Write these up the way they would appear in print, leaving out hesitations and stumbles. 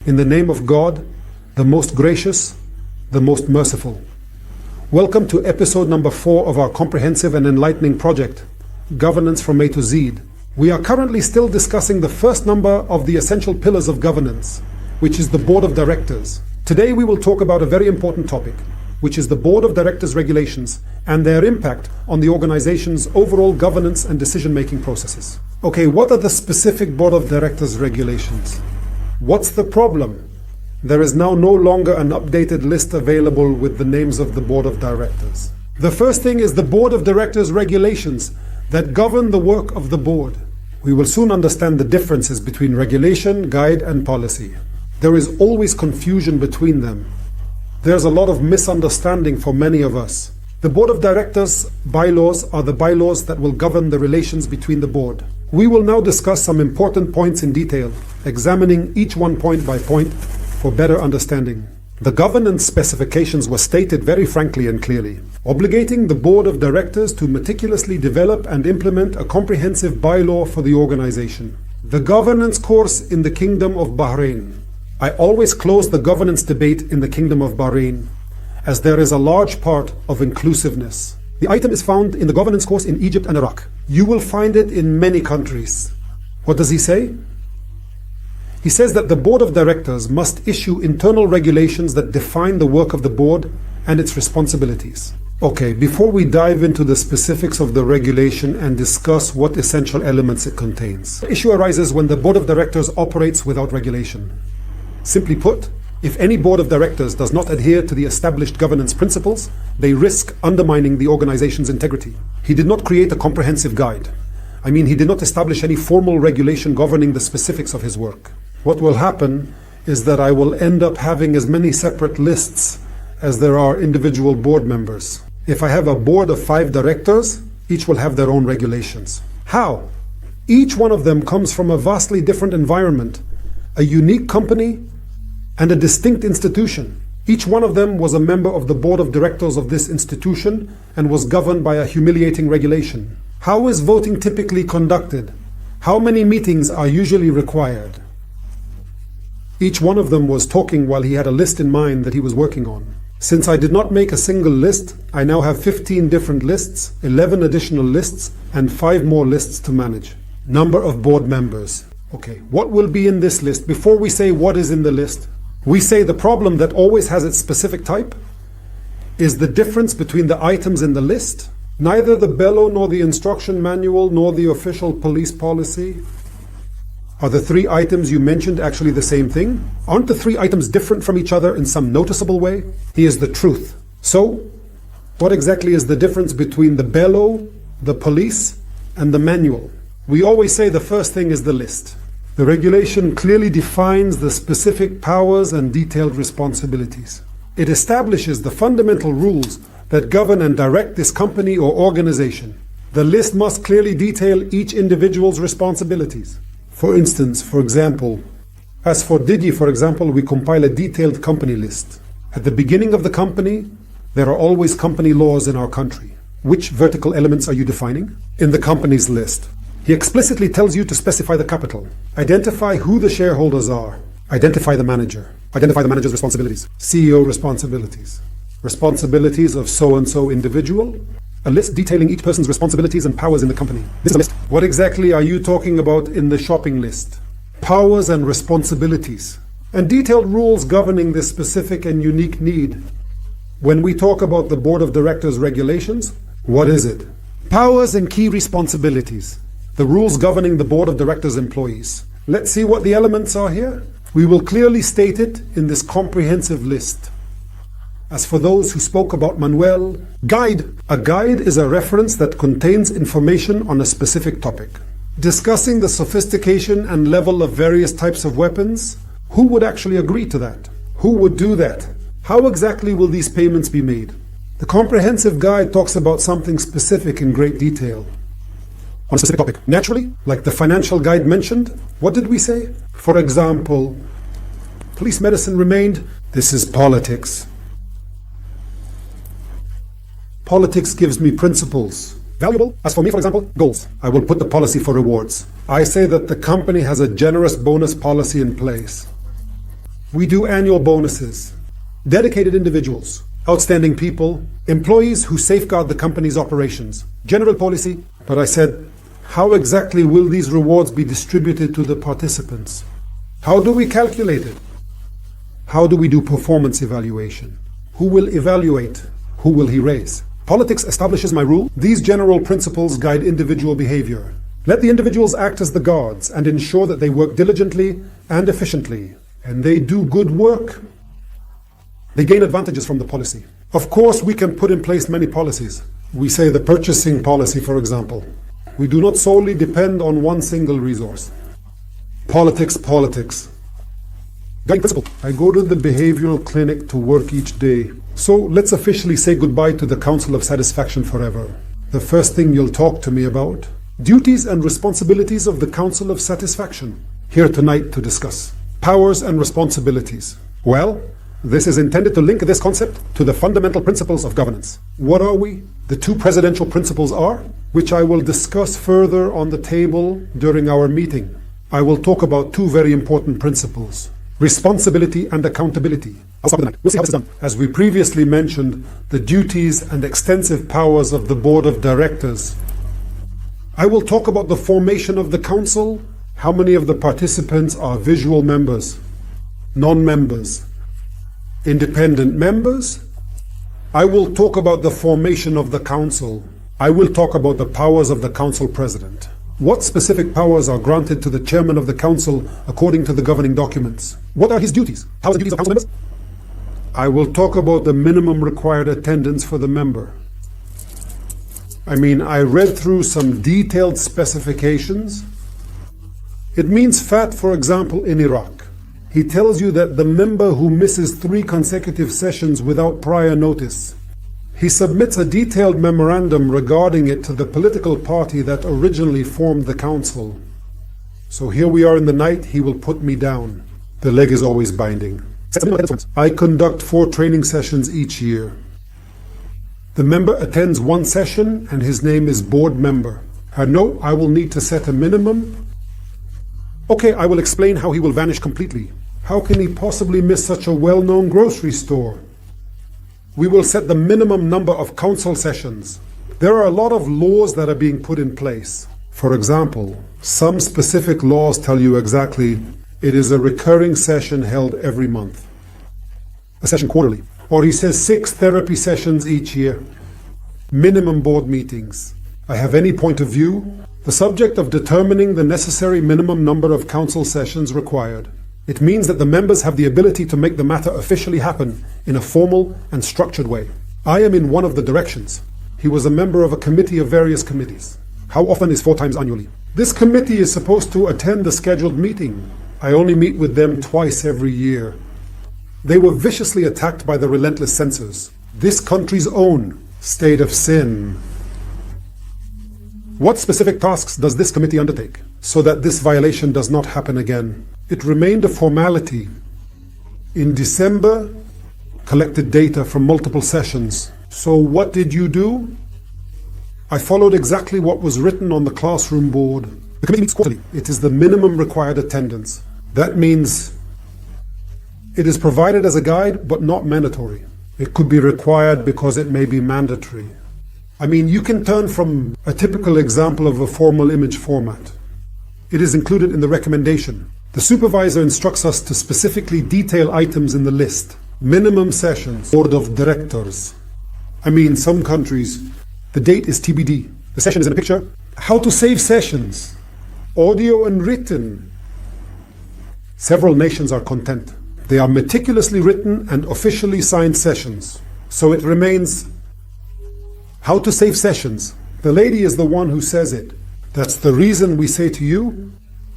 In the name of God, the most gracious, the most merciful. Welcome to episode number 4 of our comprehensive and enlightening project, Governance from A to Z. We are currently still discussing the first number of the essential pillars of governance, which is the Board of Directors. Today we will talk about a very important topic, which is the Board of Directors regulations and their impact on the organization's overall governance and decision-making processes. Okay, what are the specific Board of Directors regulations? What's the problem? There is now no longer an updated list available with the names of the Board of Directors. The first thing is the Board of Directors regulations that govern the work of the board. We will soon understand the differences between regulation, guide, and policy. There is always confusion between them. There's a lot of misunderstanding for many of us. The Board of Directors bylaws are the bylaws that will govern the relations between the board. We will now discuss some important points in detail, examining each one point by point for better understanding. The governance specifications were stated very frankly and clearly, obligating the Board of Directors to meticulously develop and implement a comprehensive bylaw for the organization. The governance course in the Kingdom of Bahrain. I always close the governance debate in the Kingdom of Bahrain, as there is a large part of inclusiveness. The item is found in the governance course in Egypt and Iraq. You will find it in many countries. What does he say? He says that the Board of Directors must issue internal regulations that define the work of the board and its responsibilities. Okay, before we dive into the specifics of the regulation and discuss what essential elements it contains, the issue arises when the Board of Directors operates without regulation. Simply put, if any Board of Directors does not adhere to the established governance principles, they risk undermining the organization's integrity. He did not create a comprehensive guide. He did not establish any formal regulation governing the specifics of his work. What will happen is that I will end up having as many separate lists as there are individual board members. If I have a board of 5 directors, each will have their own regulations. How? Each one of them comes from a vastly different environment, a unique company, and a distinct institution. Each one of them was a member of the Board of Directors of this institution and was governed by a humiliating regulation. How is voting typically conducted? How many meetings are usually required? Each one of them was talking while he had a list in mind that he was working on. Since I did not make a single list, I now have 15 different lists, 11 additional lists, and 5 more lists to manage. Number of board members. Okay, what will be in this list? Before we say what is in the list, we say the problem that always has its specific type is the difference between the items in the list. Neither the bellow nor the instruction manual nor the official police policy. Are the 3 items you mentioned actually the same thing? Aren't the 3 items different from each other in some noticeable way? Here's the truth. So, what exactly is the difference between the bellow, the police, and the manual? We always say the first thing is the list. The regulation clearly defines the specific powers and detailed responsibilities. It establishes the fundamental rules that govern and direct this company or organization. The list must clearly detail each individual's responsibilities. For instance, for example, as for Didi, for example, we compile a detailed company list. At the beginning of the company, there are always company laws in our country. Which vertical elements are you defining? In the company's list. He explicitly tells you to specify the capital. Identify who the shareholders are. Identify the manager. Identify the manager's responsibilities. CEO responsibilities. Responsibilities of so-and-so individual. A list detailing each person's responsibilities and powers in the company. This is a list. What exactly are you talking about in the shopping list? Powers and responsibilities. And detailed rules governing this specific and unique need. When we talk about the Board of Directors regulations, what is it? Powers and key responsibilities. The rules governing the Board of Directors employees. Let's see what the elements are here. We will clearly state it in this comprehensive list. As for those who spoke about Manuel, guide. A guide is a reference that contains information on a specific topic. Discussing the sophistication and level of various types of weapons, who would actually agree to that? Who would do that? How exactly will these payments be made? The comprehensive guide talks about something specific in great detail. On a specific topic. Naturally, like the financial guide mentioned, what did we say? For example, police medicine remained, this is politics. Politics gives me principles. Valuable. As for me, for example, goals. I will put the policy for rewards. I say that the company has a generous bonus policy in place. We do annual bonuses, dedicated individuals, outstanding people, employees who safeguard the company's operations, general policy. But I said, how exactly will these rewards be distributed to the participants? How do we calculate it? How do we do performance evaluation? Who will evaluate? Who will he raise? Politics establishes my rule. These general principles guide individual behavior. Let the individuals act as the guards and ensure that they work diligently and efficiently. And they do good work. They gain advantages from the policy. Of course, we can put in place many policies. We say the purchasing policy, for example. We do not solely depend on one single resource. Politics. Guiding principle. I go to the behavioral clinic to work each day. So let's officially say goodbye to the Council of Satisfaction forever. The first thing you'll talk to me about: duties and responsibilities of the Council of Satisfaction. Here tonight to discuss powers and responsibilities. Well, this is intended to link this concept to the fundamental principles of governance. What are we? The two presidential principles are, which I will discuss further on the table during our meeting. I will talk about two very important principles: responsibility and accountability. I'll stop the night. We'll see how this is done. As we previously mentioned, the duties and extensive powers of the Board of Directors. I will talk about the formation of the council, how many of the participants are visual members, non-members, independent members. I will talk about the formation of the council. I will talk about the powers of the council president. What specific powers are granted to the chairman of the council according to the governing documents? What are his duties? How are the duties of council members? I will talk about the minimum required attendance for the member. I read through some detailed specifications. It means FAT, for example, in Iraq. He tells you that the member who misses 3 consecutive sessions without prior notice, he submits a detailed memorandum regarding it to the political party that originally formed the council. So here we are in the night, he will put me down. The leg is always binding. I conduct 4 training sessions each year. The member attends 1 session and his name is board member. I know I will need to set a minimum. Okay, I will explain how he will vanish completely. How can he possibly miss such a well-known grocery store? We will set the minimum number of council sessions. There are a lot of laws that are being put in place. For example, some specific laws tell you exactly it is a recurring session held every month, a session quarterly. Or he says 6 therapy sessions each year, minimum board meetings. I have any point of view, the subject of determining the necessary minimum number of council sessions required. It means that the members have the ability to make the matter officially happen in a formal and structured way. I am in one of the directions. He was a member of a committee of various committees. How often is 4 times annually? This committee is supposed to attend the scheduled meeting. I only meet with them twice every year. They were viciously attacked by the relentless censors. This country's own state of sin. What specific tasks does this committee undertake so that this violation does not happen again? It remained a formality. In December, collected data from multiple sessions. So what did you do? I followed exactly what was written on the classroom board. The committee meets quarterly. It is the minimum required attendance. That means it is provided as a guide, but not mandatory. It could be required because it may be mandatory. You can turn from a typical example of a formal image format. It is included in the recommendation. The supervisor instructs us to specifically detail items in the list. Minimum sessions, board of directors. Some countries, the date is TBD. The session is in a picture. How to save sessions, audio and written. Several nations are content. They are meticulously written and officially signed sessions. So it remains how to save sessions. The lady is the one who says it. That's the reason we say to you,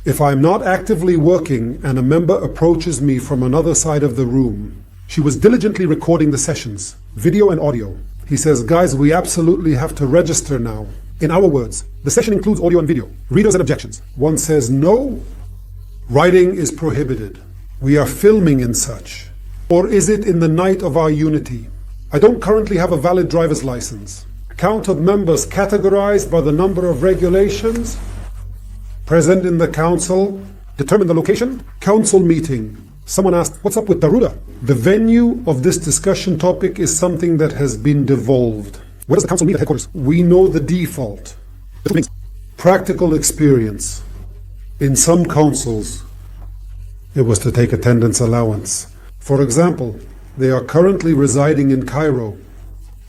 if I'm not actively working and a member approaches me from another side of the room, she was diligently recording the sessions, video and audio. He says, guys, we absolutely have to register now. In our words, the session includes audio and video, readers and objections. One says no, writing is prohibited. We are filming and such. Or is it in the night of our unity? I don't currently have a valid driver's license. Count of members categorized by the number of regulations present in the council. Determine the location. Council meeting. Someone asked, what's up with Daruda? The venue of this discussion topic is something that has been devolved. Where does the council meet at headquarters? We know the default. Practical experience. In some councils, it was to take attendance allowance. For example, they are currently residing in Cairo.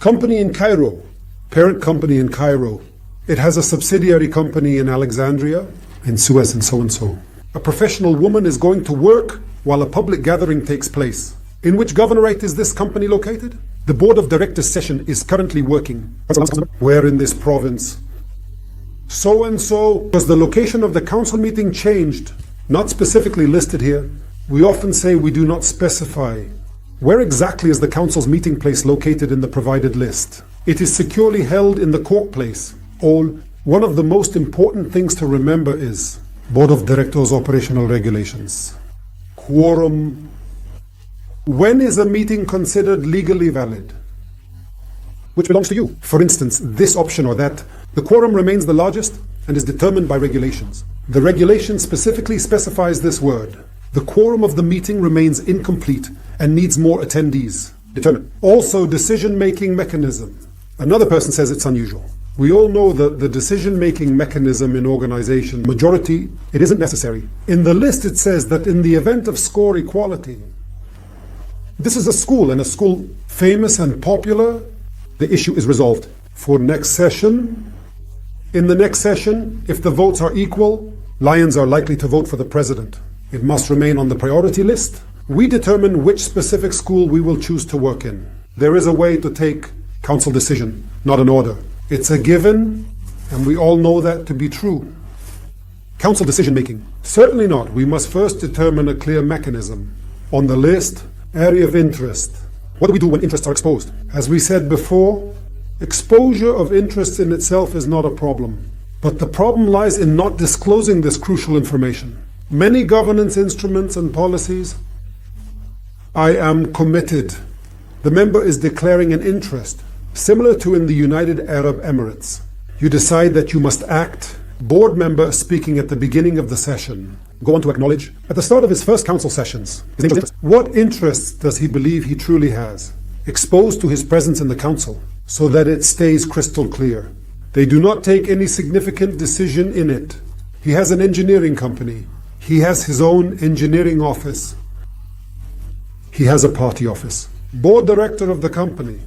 Company in Cairo, parent company in Cairo. It has a subsidiary company in Alexandria, in Suez, and so and so. A professional woman is going to work while a public gathering takes place. In which governorate is this company located? The board of directors session is currently working. Where in this province? So and so. Was the location of the council meeting changed? Not specifically listed here. We often say we do not specify. Where exactly is the council's meeting place located in the provided list? It is securely held in the court place. One of the most important things to remember is Board of Directors operational regulations. Quorum. When is a meeting considered legally valid? Which belongs to you. For instance, this option or that. The quorum remains the largest and is determined by regulations. The regulation specifically specifies this word. The quorum of the meeting remains incomplete and needs more attendees. Determined. Also, decision-making mechanism. Another person says it's unusual. We all know that the decision-making mechanism in organization, majority, it isn't necessary. In the list it says that in the event of score equality, this is a school, and a school famous and popular, the issue is resolved. For next session, in the next session, if the votes are equal, Lions are likely to vote for the president. It must remain on the priority list. We determine which specific school we will choose to work in. There is a way to take council decision, not an order. It's a given, and we all know that to be true. Council decision making. Certainly not. We must first determine a clear mechanism. On the list, area of interest. What do we do when interests are exposed? As we said before, exposure of interests in itself is not a problem. But the problem lies in not disclosing this crucial information. Many governance instruments and policies, I am committed. The member is declaring an interest, similar to in the United Arab Emirates. You decide that you must act. Board member speaking at the beginning of the session. Go on to acknowledge. At the start of his first council sessions, what interests does he believe he truly has? Exposed to his presence in the council, so that it stays crystal clear. They do not take any significant decision in it. He has an engineering company. He has his own engineering office. He has a party office. Board director of the company.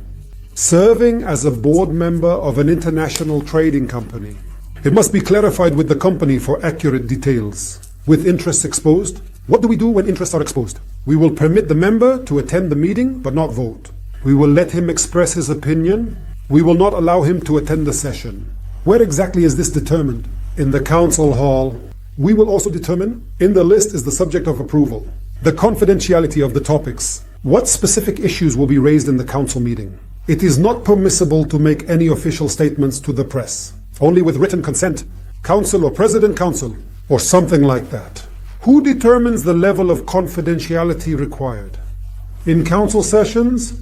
Serving as a board member of an international trading company. It must be clarified with the company for accurate details. With interests exposed, what do we do when interests are exposed? We will permit the member to attend the meeting but not vote. We will let him express his opinion. We will not allow him to attend the session. Where exactly is this determined? In the council hall. We will also determine, in the list is the subject of approval, the confidentiality of the topics. What specific issues will be raised in the council meeting? It is not permissible to make any official statements to the press. Only with written consent, council or president council, or something like that. Who determines the level of confidentiality required? In council sessions,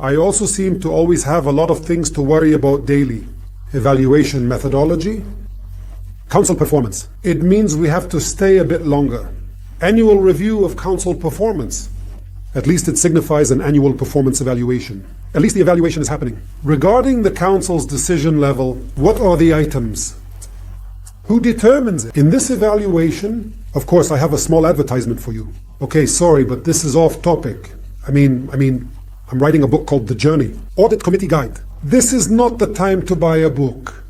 I also seem to always have a lot of things to worry about daily. Evaluation methodology, council performance. It means we have to stay a bit longer. Annual review of council performance. At least it signifies an annual performance evaluation. At least the evaluation is happening. Regarding the council's decision level, what are the items? Who determines it? In this evaluation, of course, I have a small advertisement for you. Okay, sorry, but this is off topic. I'm writing a book called The Journey, Audit Committee Guide. This is not the time to buy a book.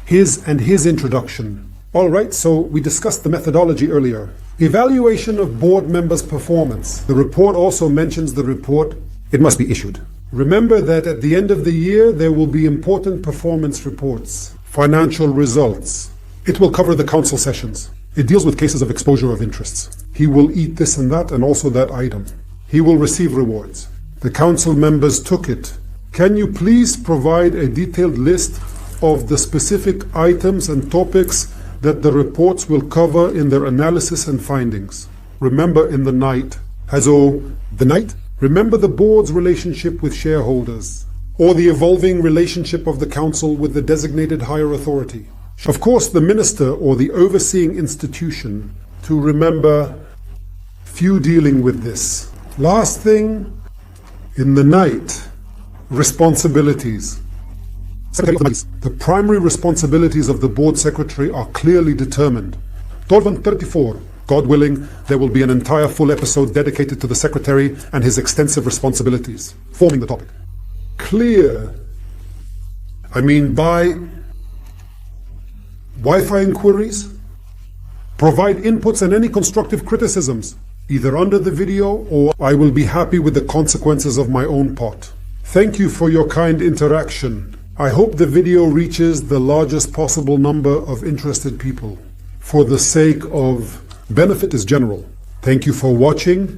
His introduction. All right, so we discussed the methodology earlier. Evaluation of board members' performance. The report also mentions the report. It must be issued. Remember that at the end of the year, there will be important performance reports, financial results. It will cover the council sessions. It deals with cases of exposure of interests. He will eat this and that and also that item. He will receive rewards. The council members took it. Can you please provide a detailed list of the specific items and topics that the reports will cover in their analysis and findings? Remember in the night. The night? Remember the board's relationship with shareholders, or the evolving relationship of the council with the designated higher authority. Of course, the minister or the overseeing institution. To remember few dealing with this. Last thing, in the night, responsibilities. The primary responsibilities of the board secretary are clearly determined. 34. God willing, there will be an entire full episode dedicated to the secretary and his extensive responsibilities, forming the topic. Clear. I mean by Wi-Fi inquiries, provide inputs and any constructive criticisms, either under the video or I will be happy with the consequences of my own part. Thank you for your kind interaction. I hope the video reaches the largest possible number of interested people. For the sake of benefit is general. Thank you for watching.